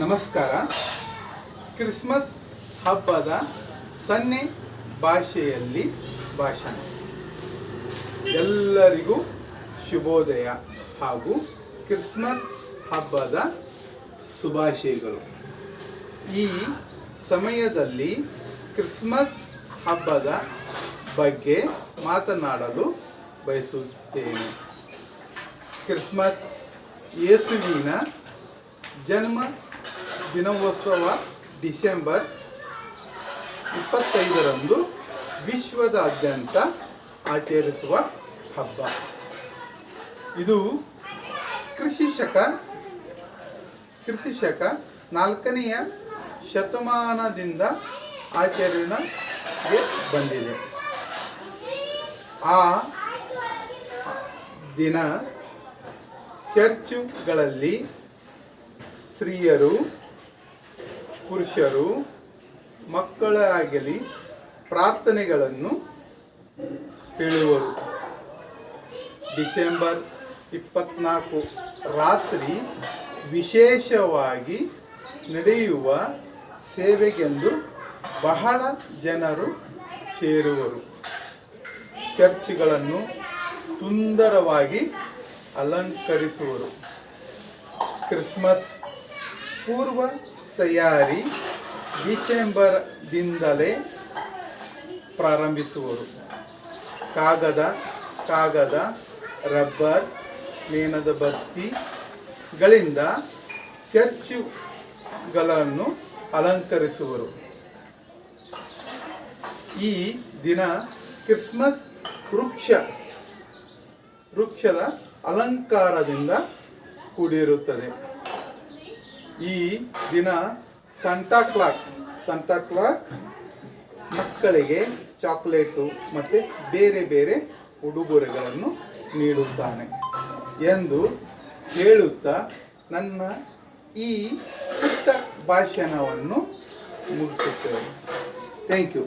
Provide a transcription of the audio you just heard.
ನಮಸ್ಕಾರ. ಕ್ರಿಸ್ಮಸ್ ಹಬ್ಬದ ಸನ್ನೆ ಭಾಷೆಯಲ್ಲಿ ಭಾಷಣ. ಎಲ್ಲರಿಗೂ ಶುಭೋದಯ ಹಾಗೂ ಕ್ರಿಸ್ಮಸ್ ಹಬ್ಬದ ಶುಭಾಶಯಗಳು. ಈ ಸಮಯದಲ್ಲಿ ಕ್ರಿಸ್ಮಸ್ ಹಬ್ಬದ ಬಗ್ಗೆ ಮಾತನಾಡಲು ಬಯಸುತ್ತೇನೆ. ಕ್ರಿಸ್ಮಸ್ ಯೇಸುವಿನ ಜನ್ಮ ದಿನೋತ್ಸವ ಡಿಸೆಂಬರ್ 25ರಂದು ವಿಶ್ವದಾದ್ಯಂತ ಆಚರಿಸುವ ಹಬ್ಬ. ಇದು ಕ್ರಿಸ್ತ ಶಕ 4ನೇ ಶತಮಾನದಿಂದ ಆಚರಣೆಗೆ ಬಂದಿದೆ. ಆ ದಿನ ಚರ್ಚುಗಳಲ್ಲಿ ಸ್ತ್ರೀಯರು, ಪುರುಷರು, ಮಕ್ಕಳಾಗಲಿ ಪ್ರಾರ್ಥನೆಗಳನ್ನು ಹೇಳುವರು. ಡಿಸೆಂಬರ್ 24 ರಾತ್ರಿ ವಿಶೇಷವಾಗಿ ನಡೆಯುವ ಸೇವೆಗೆಂದು ಬಹಳ ಜನರು ಸೇರುವರು. ಚರ್ಚ್ಗಳನ್ನು ಸುಂದರವಾಗಿ ಅಲಂಕರಿಸುವರು. ಕ್ರಿಸ್ಮಸ್ ಪೂರ್ವ ತಯಾರಿ ಡಿಸೆಂಬರ್ದಿಂದಲೇ ಪ್ರಾರಂಭಿಸುವರು. ಕಾಗದ, ರಬ್ಬರ್, ಮೇಣದ ಬತ್ತಿಗಳಿಂದ ಚರ್ಚುಗಳನ್ನು ಅಲಂಕರಿಸುವರು. ಈ ದಿನ ಕ್ರಿಸ್ಮಸ್ ವೃಕ್ಷದ ಅಲಂಕಾರದಿಂದ ಕೂಡಿರುತ್ತದೆ. ಈ ದಿನ ಸಂಟಾ ಕ್ಲಾಸ್ ಮಕ್ಕಳಿಗೆ ಚಾಕ್ಲೇಟು ಮತ್ತು ಬೇರೆ ಬೇರೆ ಉಡುಗೊರೆಗಳನ್ನು ನೀಡುತ್ತಾನೆ ಎಂದು ಹೇಳುತ್ತಾ ನನ್ನ ಈ ಪುಟ್ಟ ಭಾಷಣವನ್ನು ಮುಗಿಸುತ್ತೇನೆ. Thank you.